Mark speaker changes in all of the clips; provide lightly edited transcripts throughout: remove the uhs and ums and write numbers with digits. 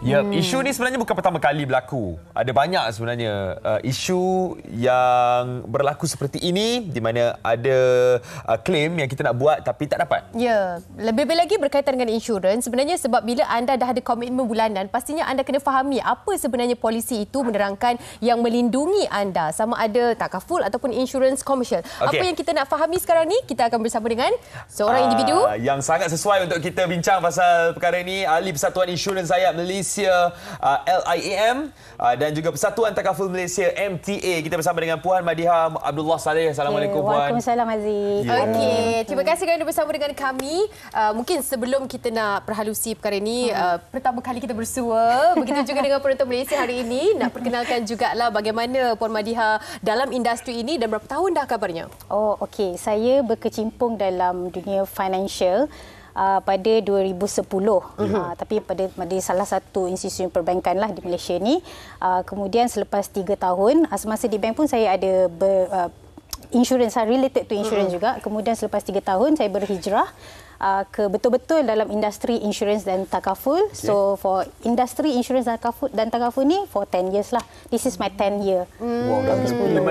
Speaker 1: Ya, isu ni sebenarnya bukan pertama kali berlaku. Ada banyak sebenarnya isu yang berlaku seperti ini di mana ada claim yang kita nak buat tapi tak dapat.
Speaker 2: Ya, lebih-lebih lagi berkaitan dengan insurans. Sebenarnya sebab bila anda dah ada komitmen bulanan, pastinya anda kena fahami apa sebenarnya polisi itu menerangkan yang melindungi anda. Sama ada takaful ataupun insurans komersial. Apa yang kita nak fahami sekarang ni, kita akan bersama dengan seorang individu
Speaker 1: yang sangat sesuai untuk kita bincang pasal perkara ini, Ahli Persatuan Insurans Hayat Malaysia LIAM dan juga Persatuan Takaful Malaysia MTA. Kita bersama dengan Puan Madiha Abdullah Saleh. Assalamualaikum Puan.
Speaker 3: Waalaikumsalam Aziz.
Speaker 2: Okey, terima kasih kerana bersama dengan kami. Mungkin sebelum kita nak perhalusi perkara ini, pertama kali kita bersua. Begitu juga dengan penonton Malaysia hari ini. Nak perkenalkan jugalah bagaimana Puan Madiha dalam industri ini dan berapa tahun dah kabarnya?
Speaker 3: Oh, okey. Saya berkecimpung dalam dunia financial pada 2010. Tapi pada salah satu institusi perbankan lah di Malaysia ni. Kemudian selepas 3 tahun, semasa di bank pun saya ada insurance, related to insurance juga. Kemudian selepas 3 tahun saya berhijrah ke betul-betul dalam industri insurance dan takaful. So for industri insurance dan takaful ni for 10 years lah. This is my 10 year.
Speaker 1: Wow,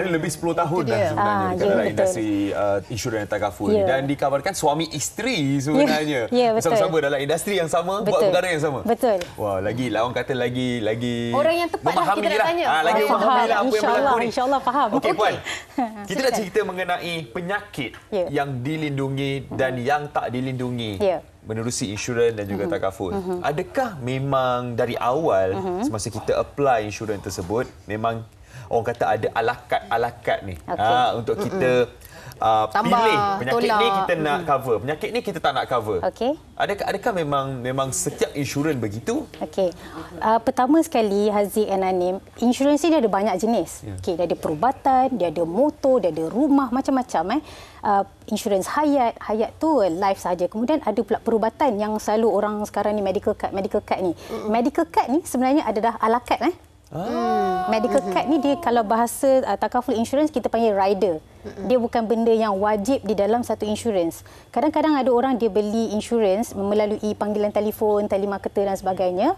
Speaker 1: lebih 10 tahun dah sebenarnya dalam industri insurans dan takaful. Dan dikabarkan suami isteri sebenarnya. Sama-sama dalam industri yang sama, buat perkara yang sama.
Speaker 3: Betul.
Speaker 1: Wah, lagi orang kata lagi
Speaker 2: orang yang tepat lah kita nak tanya.
Speaker 1: Lagi memahami lah apa yang berlaku ni.
Speaker 3: InsyaAllah faham.
Speaker 1: Okey Puan, kita nak cerita mengenai penyakit yang dilindungi dan yang tak dilindungi menerusi insurans dan juga takaful. Adakah memang dari awal semasa kita apply insurans tersebut memang orang kata ada alakat ni untuk kita pilih penyakit ni kita nak cover, penyakit ni kita tak nak cover. Adakah memang setiap insurans begitu?
Speaker 3: Okey. Pertama sekali, Haziq and Anim, insurans ni dia ada banyak jenis. Okey, dia ada perubatan, dia ada motor, dia ada rumah, macam-macam insurans hayat tu life saja. Kemudian ada pula perubatan yang selalu orang sekarang ni medical card ni. Medical card ni sebenarnya adalah alakat medical card ni dia kalau bahasa takaful insurance kita panggil rider. Dia bukan benda yang wajib di dalam satu insurans. Kadang-kadang ada orang dia beli insurans melalui panggilan telefon, tali marketer dan sebagainya.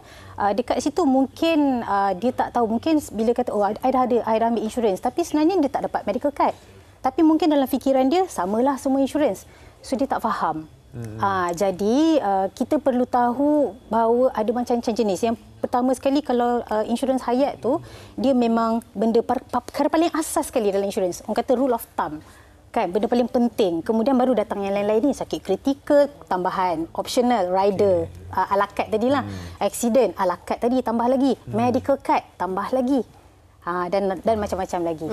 Speaker 3: Dekat situ mungkin dia tak tahu, mungkin bila kata I dah ambil insurans, tapi sebenarnya dia tak dapat medical card. Tapi mungkin dalam fikiran dia samalah semua insurans. So dia tak faham. Jadi kita perlu tahu bahawa ada macam-macam jenis. Yang pertama sekali, kalau insurans hayat tu dia memang benda perkara paling asas sekali dalam insurans. Orang kata rule of thumb. Kan, benda paling penting. Kemudian baru datang yang lain-lain ni, sakit kritikal, tambahan, optional, rider, alakat tadilah. Accident, alakat tadi, tambah lagi. Medical card, tambah lagi. Dan macam-macam lagi.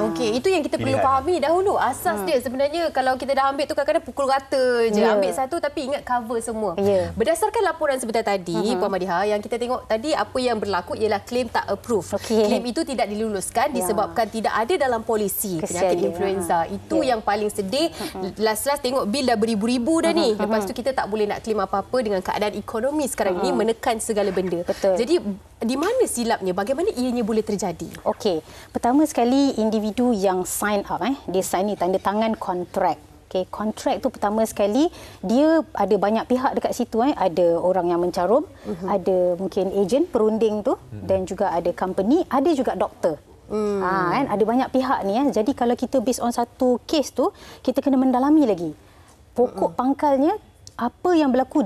Speaker 2: Okey, itu yang kita perlu fahami dahulu. Asas dia sebenarnya kalau kita dah ambil tu kadang-kadang pukul rata je. Ambil satu tapi ingat cover semua. Berdasarkan laporan sebentar tadi, Puan Madiha, yang kita tengok tadi apa yang berlaku ialah claim tak approve. Claim itu tidak diluluskan disebabkan tidak ada dalam polisi penyakit influenza. Itu yang paling sedih. Last-last tengok bil dah beribu-ribu dah ni. Lepas tu kita tak boleh nak claim apa-apa dengan keadaan ekonomi sekarang ini menekan segala benda. Jadi di mana silapnya? Bagaimana ianya boleh terjadi?
Speaker 3: Okey, pertama sekali individu yang sign up, dia sign ni tanda tangan kontrak. Okey, kontrak tu pertama sekali dia ada banyak pihak dekat situ. Ada orang yang mencarum, ada mungkin ejen perunding tu, dan juga ada company, ada juga doktor. Ada banyak pihak ni. Jadi kalau kita based on satu kes tu, kita kena mendalami lagi. Pokok pangkalnya apa yang berlaku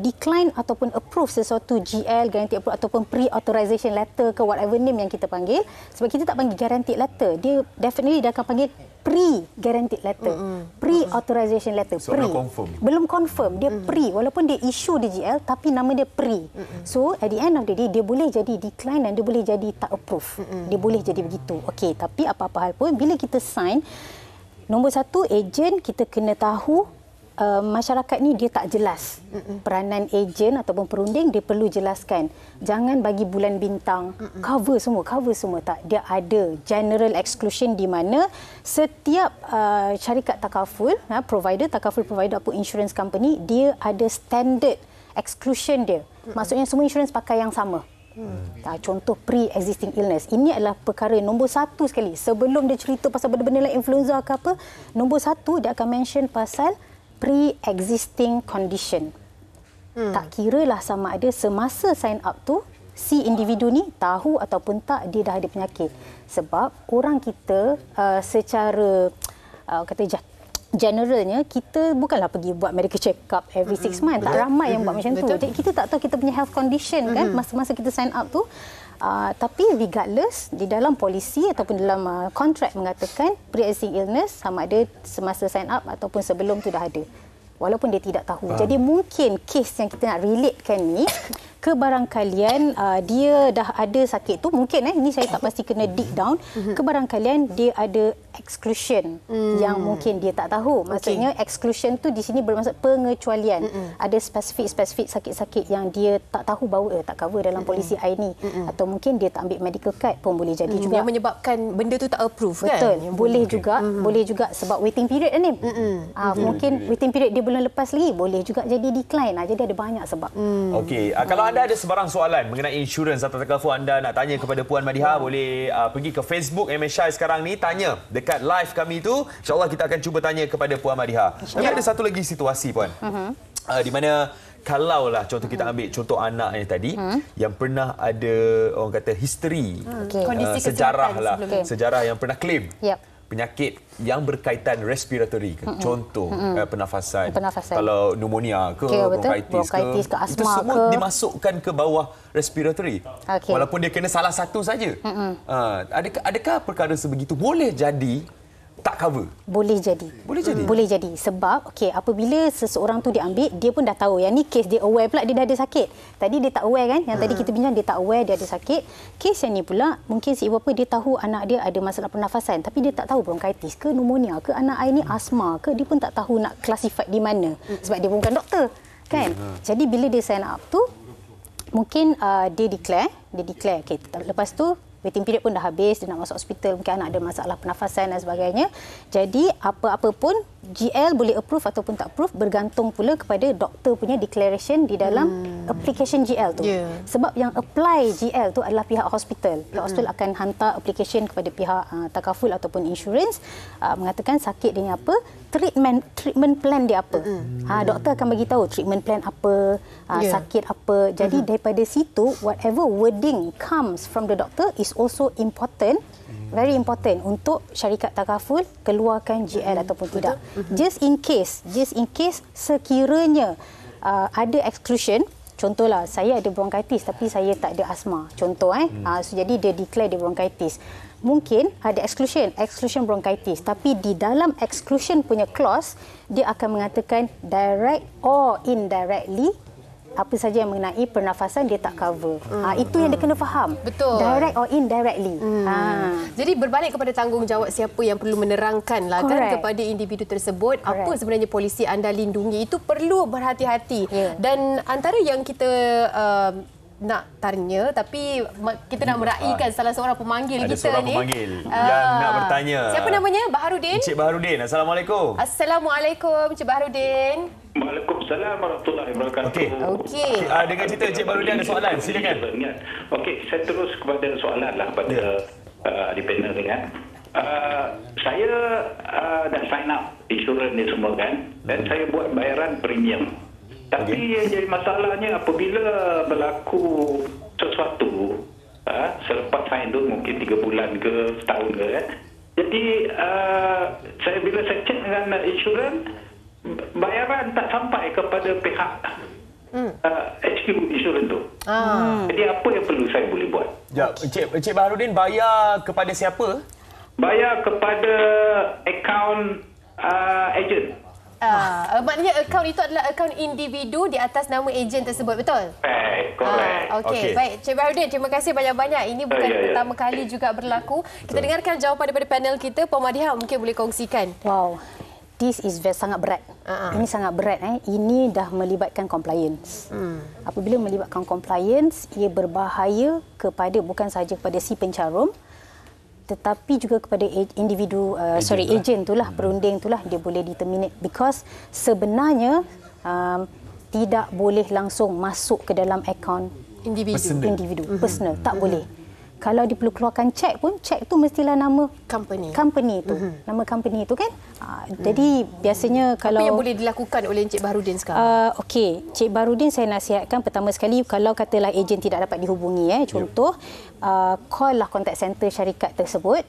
Speaker 3: decline ataupun approve sesuatu GL, guarantee approve ataupun pre-authorization letter ke whatever name yang kita panggil. Sebab kita tak panggil guaranteed letter. Dia definitely dia akan panggil pre-guaranteed letter. Pre-authorization letter.
Speaker 1: So,
Speaker 3: belum confirm. Dia pre. Walaupun dia issue di GL tapi nama dia pre. So at the end of the day dia boleh jadi decline dan dia boleh jadi tak approve. Dia boleh jadi begitu. Okey, tapi apa-apa hal pun bila kita sign, nombor satu, ejen kita kena tahu masyarakat ni dia tak jelas. Peranan ejen ataupun perunding dia perlu jelaskan. Jangan bagi bulan bintang, cover semua tak. Dia ada general exclusion di mana setiap syarikat takaful, takaful provider ataupun insurance company, dia ada standard exclusion dia. Maksudnya semua insurance pakai yang sama. Contoh pre-existing illness. Ini adalah perkara nombor satu sekali. Sebelum dia cerita pasal benda-benda like influenza ke apa, nombor satu dia akan mention pasal pre-existing condition. Tak kira lah sama ada semasa sign up tu si individu ni tahu ataupun tak dia dah ada penyakit. Sebab orang kita secara generalnya kita bukanlah pergi buat medical check up every 6 months. Tak ramai yang buat macam tu. Jadi kita tak tahu kita punya health condition kan masa-masa kita sign up tu. Tapi regardless, di dalam polisi ataupun dalam kontrak mengatakan pre-existing illness sama ada semasa sign up ataupun sebelum tu dah ada. Walaupun dia tidak tahu. Jadi mungkin kes yang kita nak relatekan ni ke barangkalian dia dah ada sakit tu, mungkin ini saya tak pasti kena dig down, ke barangkalian dia ada exclusion yang mungkin dia tak tahu. Maksudnya exclusion tu di sini bermaksud pengecualian. Ada spesifik sakit-sakit yang dia tak tahu bahawa tak cover dalam polisi I ni, atau mungkin dia tak ambil medical card pun boleh jadi juga.
Speaker 2: Yang menyebabkan benda tu tak approve kan?
Speaker 3: Betul. Boleh juga sebab waiting period ni. Mungkin waiting period dia bulan lepas lagi, boleh juga jadi decline. Jadi ada banyak sebab.
Speaker 1: Okey, kalau anda ada sebarang soalan mengenai insurans atau telefon anda nak tanya kepada Puan Madiha, boleh pergi ke Facebook MSI sekarang ni, tanya dekat live kami tu. InsyaAllah kita akan cuba tanya kepada Puan Madiha. Tapi ada satu lagi situasi, Puan. Di mana kalaulah contoh kita ambil contoh anak yang tadi yang pernah ada orang kata history, sejarah yang pernah claim. Penyakit yang berkaitan respiratory ke, contoh pernafasan. Kalau pneumonia ke, bronkitis ke, asma itu semua dimasukkan ke bawah respiratory. Walaupun dia kena salah satu saja. Adakah perkara sebegitu boleh jadi tak cover?
Speaker 3: Boleh jadi. Boleh jadi. Sebab apabila seseorang tu diambil, dia pun dah tahu. Yang ni kes dia aware pula dia dah ada sakit. Tadi dia tak aware kan? Yang tadi kita bincang dia tak aware dia ada sakit. Kes yang ni pula mungkin si ibu bapa dia tahu anak dia ada masalah pernafasan, tapi dia tak tahu bronkitis ke pneumonia ke, anak I ni asma ke, dia pun tak tahu nak classify di mana. Sebab dia bukan doktor kan? Jadi bila dia sign up tu, mungkin dia declare. Lepas tu waiting period pun dah habis, dia nak masuk hospital, mungkin anak ada masalah pernafasan dan sebagainya. Jadi apa-apa pun GL boleh approve ataupun tak approve bergantung pula kepada doktor punya declaration di dalam application GL tu. Sebab yang apply GL tu adalah pihak hospital. Pihak hospital akan hantar application kepada pihak takaful ataupun insurance, mengatakan sakit dia ni apa, treatment plan dia apa. Doktor akan bagi tahu treatment plan apa, sakit apa. Jadi daripada situ whatever wording comes from the doctor is also important, very important untuk syarikat takaful keluarkan GL ataupun tidak. Just in case sekiranya ada exclusion, contohlah saya ada bronkitis tapi saya tak ada asma, contoh jadi dia declare dia bronkitis. Mungkin ada exclusion bronkitis, tapi di dalam exclusion punya clause dia akan mengatakan direct or indirectly apa saja yang mengenai pernafasan dia tak cover. Itu yang dia kena faham.
Speaker 2: Betul.
Speaker 3: Direct or indirectly.
Speaker 2: Jadi berbalik kepada tanggungjawab siapa yang perlu menerangkan lah kan kepada individu tersebut apa sebenarnya polisi anda lindungi, itu perlu berhati-hati. Dan antara yang kita nak tanya, tapi kita nak meraihkan salah seorang pemanggil
Speaker 1: ada
Speaker 2: kita
Speaker 1: seorang
Speaker 2: ni.
Speaker 1: Pemanggil yang nak bertanya.
Speaker 2: Siapa namanya? Baharudin.
Speaker 1: Encik Baharudin. Assalamualaikum.
Speaker 2: Assalamualaikum, Encik Baharudin.
Speaker 4: Waalaikumsalam warahmatullahi wabarakatuh.
Speaker 2: Okey.
Speaker 1: Dengan cerita Encik Baharudin ada soalan, silakan.
Speaker 4: Okey, saya terus kepada soalan lah pada di panel ni kan. Saya dah sign up insurans ni semua kan, dan saya buat bayaran premium. Tapi yang jadi masalahnya apabila berlaku sesuatu selepas sign tu mungkin 3 bulan ke setahun ke kan. Jadi bila saya cek dengan insurans, bayaran tak sampai kepada pihak HQ insurans tu. Jadi apa yang perlu saya boleh buat?
Speaker 1: Encik Baharudin bayar kepada siapa?
Speaker 4: Bayar kepada akaun ejen.
Speaker 2: Maknanya akaun itu adalah akaun individu di atas nama ejen tersebut, betul?
Speaker 4: Correct.
Speaker 2: Okey. Baik, Encik Baharudin, terima kasih banyak-banyak. Ini bukan pertama kali juga berlaku. Kita dengarkan jawapan daripada panel kita. Puan Madiha mungkin boleh kongsikan.
Speaker 3: Wow. This is sangat berat. Ini sangat berat. Ini dah melibatkan compliance. Apabila melibatkan compliance, ia berbahaya kepada bukan sahaja kepada si pencarum, tetapi juga kepada individu, ejen itulah, perunding itulah, dia boleh di-terminate because sebenarnya tidak boleh langsung masuk ke dalam akaun individu, personal. Tak boleh. kalau dia perlu keluarkan cek pun, cek tu mestilah nama company tu. Nama company tu kan. Jadi biasanya kalau...
Speaker 2: Apa yang boleh dilakukan oleh Encik Baharudin sekarang?
Speaker 3: Okey, Encik Baharudin saya nasihatkan pertama sekali, kalau katalah ejen tidak dapat dihubungi, contoh, call lah contact center syarikat tersebut.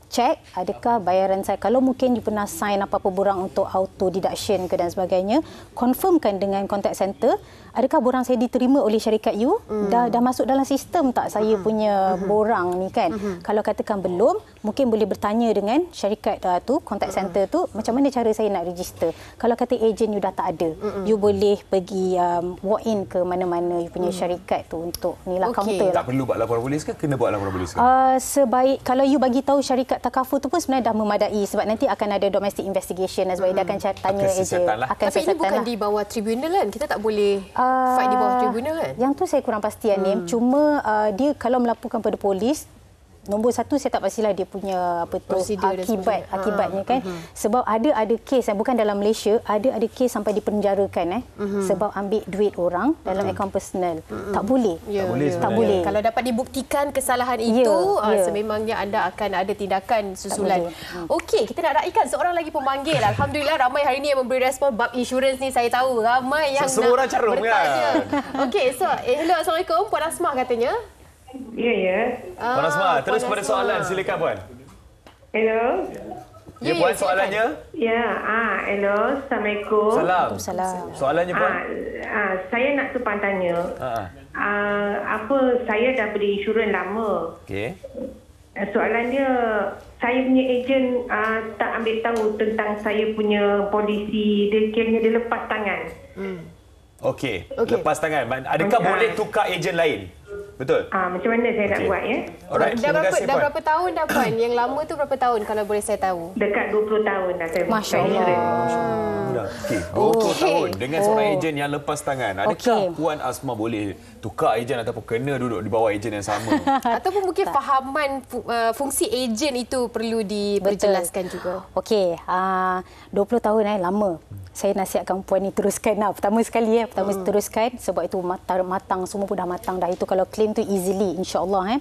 Speaker 3: Cek adakah bayaran saya, kalau mungkin you pernah sign apa-apa borang untuk auto deduction ke dan sebagainya, confirmkan dengan contact center, adakah borang saya diterima oleh syarikat you, dah masuk dalam sistem tak saya punya borang ni kan. Kalau katakan belum, mungkin boleh bertanya dengan syarikat tu, contact center tu, macam mana cara saya nak register. Kalau kata ejen you dah tak ada, you boleh pergi walk in ke mana-mana you punya syarikat tu untuk nilah counter.
Speaker 1: Tak perlu buat laporan polis ke? Kena buat laporan polis ke?
Speaker 3: Sebaik kalau you bagi tahu syarikat takaful tu pun sebenarnya dah memadai, sebab nanti akan ada domestic investigation dan sebagainya. Dia akan tanya ejen.
Speaker 2: Tapi ini bukan di bawah tribunal kan? Kita tak boleh fight di bawah tribunal kan?
Speaker 3: Yang tu saya kurang pasti Anim. Cuma dia kalau melaporkan pada polis, nombor satu saya tak pastilah dia punya apa tu akibatnya kan. Sebab ada kes bukan dalam Malaysia, ada kes sampai dipenjarakan sebab ambil duit orang dalam akaun personal. Tak boleh. Tak boleh.
Speaker 2: Kalau dapat dibuktikan kesalahan itu, sememangnya anda akan ada tindakan susulan. Okey, kita nak raikan seorang lagi pemanggil. Alhamdulillah ramai hari ini yang memberi respon bab insurans ni. Saya tahu ramai yang
Speaker 1: semua
Speaker 2: nak
Speaker 1: orang carum
Speaker 2: bertanya. Okey, so hello, Assalamualaikum, Puan Asmah katanya.
Speaker 5: Ya.
Speaker 1: Puan Asmah, terus pada soalan. Silakan Puan.
Speaker 5: Hello.
Speaker 1: Ya, Puan, soalannya?
Speaker 5: Ya, hello. Assalamualaikum.
Speaker 3: Salam.
Speaker 1: Soalannya Puan?
Speaker 5: Saya nak tumpang tanya. Saya dah beli insurans lama.
Speaker 1: Okey.
Speaker 5: Soalan dia, saya punya ejen tak ambil tahu tentang saya punya polisi. Dia kiranya dia lepas tangan.
Speaker 1: Okey. Lepas tangan. Adakah boleh tukar ejen lain? Betul?
Speaker 5: Macam mana saya nak buat ya?
Speaker 1: Alright, terima kasih Puan.
Speaker 2: Dah berapa tahun dah Puan? Yang lama tu berapa tahun kalau boleh saya tahu?
Speaker 5: Dekat 20 tahun dah saya.
Speaker 3: Masya-Allah.
Speaker 1: Okey, 20 tahun dengan seorang ejen yang lepas tangan. Adakah Puan Asmah boleh tukar ejen ataupun kena duduk di bawah ejen yang sama?
Speaker 2: Ataupun mungkin fahaman fungsi ejen itu perlu diperjelaskan juga.
Speaker 3: Okey, 20 tahun lama. Saya nasihatkan puan ni teruskan lah. Pertama sekali teruskan sebab itu matang semua pun dah matang dah. Itu kalau claim tu easily insya-Allah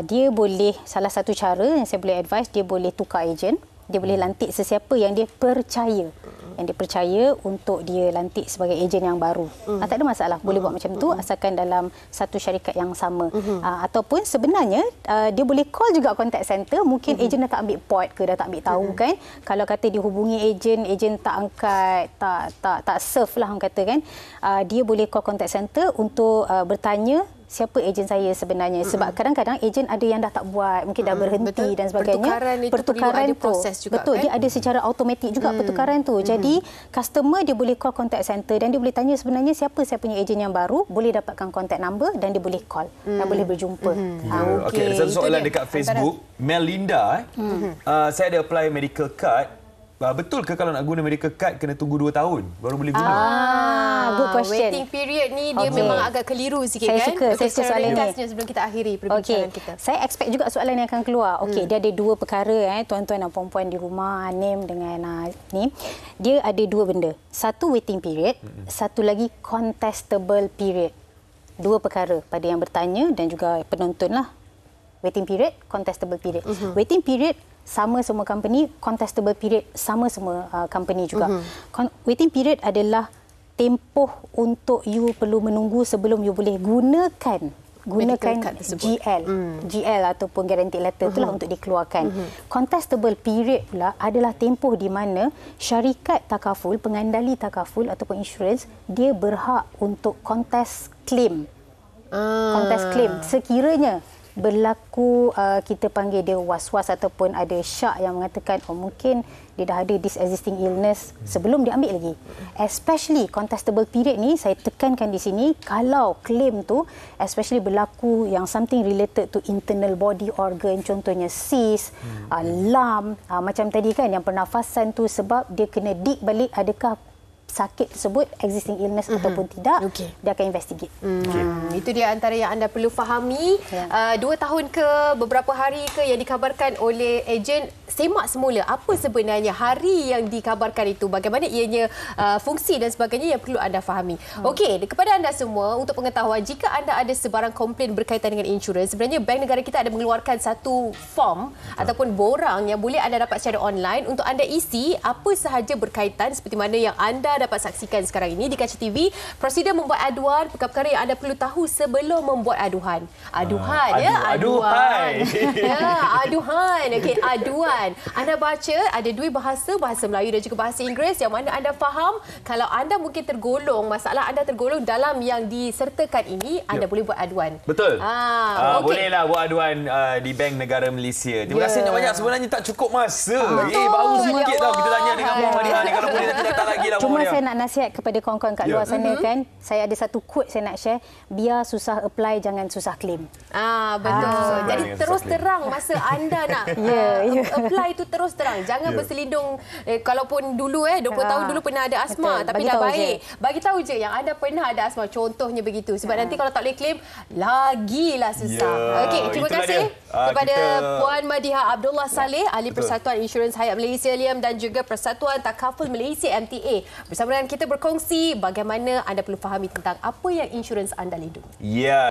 Speaker 3: dia boleh, salah satu cara yang saya boleh advise, dia boleh tukar ejen. Dia boleh lantik sesiapa yang dia percaya. Yang dia percaya untuk dia lantik sebagai ejen yang baru. Tak ada masalah. Boleh buat macam tu asalkan dalam satu syarikat yang sama. Ataupun sebenarnya dia boleh call juga contact center. Mungkin ejen dah tak ambil port ke, dah tak ambil tahu kan. Kalau kata dihubungi ejen tak angkat, tak serve lah orang kata kan. Dia boleh call contact center untuk bertanya siapa ejen saya sebenarnya. Sebab kadang-kadang ejen ada yang dah tak buat, mungkin dah berhenti dan sebagainya.
Speaker 2: Pertukaran itu proses juga.
Speaker 3: Betul, dia ada secara automatik juga pertukaran tu. Jadi customer dia boleh call contact center dan dia boleh tanya sebenarnya siapa saya punya ejen yang baru, boleh dapatkan contact number dan dia boleh call dan boleh berjumpa.
Speaker 1: Okey, ada satu soalan dekat Facebook. Melinda, saya ada apply medical card. Betul ke kalau nak guna medical card kena tunggu 2 tahun baru boleh guna?
Speaker 3: Good question.
Speaker 2: Waiting period ni dia memang agak keliru sikit
Speaker 3: saya
Speaker 2: kan?
Speaker 3: Saya suka soalan ni.
Speaker 2: Sebelum kita akhiri perbincangan kita.
Speaker 3: Saya expect juga soalan yang akan keluar. Okey, dia ada 2 perkara tuan-tuan dan puan-puan di rumah, Anim dengan ni. Dia ada 2 benda. Satu waiting period, satu lagi contestable period. 2 perkara pada yang bertanya dan juga penonton lah. Waiting period, contestable period. Waiting period sama semua company, contestable period sama semua company juga. Waiting period adalah tempoh untuk you perlu menunggu sebelum you boleh gunakan GL ataupun guarantee letter itulah untuk dikeluarkan. Contestable period pula adalah tempoh di mana syarikat takaful, pengandali takaful ataupun insurans, dia berhak untuk contest claim. Contest claim sekiranya berlaku kita panggil dia was-was ataupun ada syak yang mengatakan mungkin dia dah ada this existing illness sebelum dia ambil lagi. Especially contestable period ni saya tekankan di sini, kalau claim tu especially berlaku yang something related to internal body organ, contohnya cyst, lump, macam tadi kan yang pernafasan tu, sebab dia kena dig balik adakah sakit tersebut existing illness ataupun tidak, dia akan investigate.
Speaker 2: Itu dia antara yang anda perlu fahami. 2 tahun ke beberapa hari ke yang dikabarkan oleh ejen, semak semula apa sebenarnya hari yang dikabarkan itu, bagaimana ianya fungsi dan sebagainya yang perlu anda fahami. Okey, kepada anda semua untuk pengetahuan, jika anda ada sebarang komplain berkaitan dengan insurans, sebenarnya Bank Negara kita ada mengeluarkan satu form ataupun borang yang boleh anda dapat secara online untuk anda isi apa sahaja berkaitan seperti mana yang anda dapat saksikan sekarang ini di kaca TV. Prosedur membuat aduan, perkara-perkara yang anda perlu tahu sebelum membuat aduan. Aduan. Okey, aduan. Anda baca ada 2 bahasa, bahasa Melayu dan juga bahasa Inggeris, yang mana anda faham. Kalau anda mungkin tergolong, masalah anda tergolong dalam yang disertakan ini, anda boleh buat aduan.
Speaker 1: Betul. Bolehlah buat aduan di Bank Negara Malaysia. Terima kasih banyak. Sebenarnya tak cukup masa. Baru sedikit tau kita tanya dengan Puan Madiha ni. Kalau boleh nanti datang lagi lah.
Speaker 3: Cuma saya nak nasihat kepada kawan-kawan kat luar sana kan. Saya ada satu quote saya nak share. Biar susah apply, jangan susah claim.
Speaker 2: Betul. Jadi terus terang masa anda nak apply itu terus terang. Jangan berselindung. Kalaupun dulu 20 tahun dulu pernah ada asma, tapi dah baik. Bagi tahu je yang anda pernah ada asma. Contohnya begitu. Sebab nanti kalau tak boleh claim, lagilah susah. Okey, terima kasih kepada Puan Madiha Abdullah Saleh, Ahli Persatuan Insurans Hayat Malaysia Liam, dan juga Persatuan Takaful Malaysia MTA. Bersama dengan kita berkongsi bagaimana anda perlu fahami tentang apa yang insurans anda lindungi.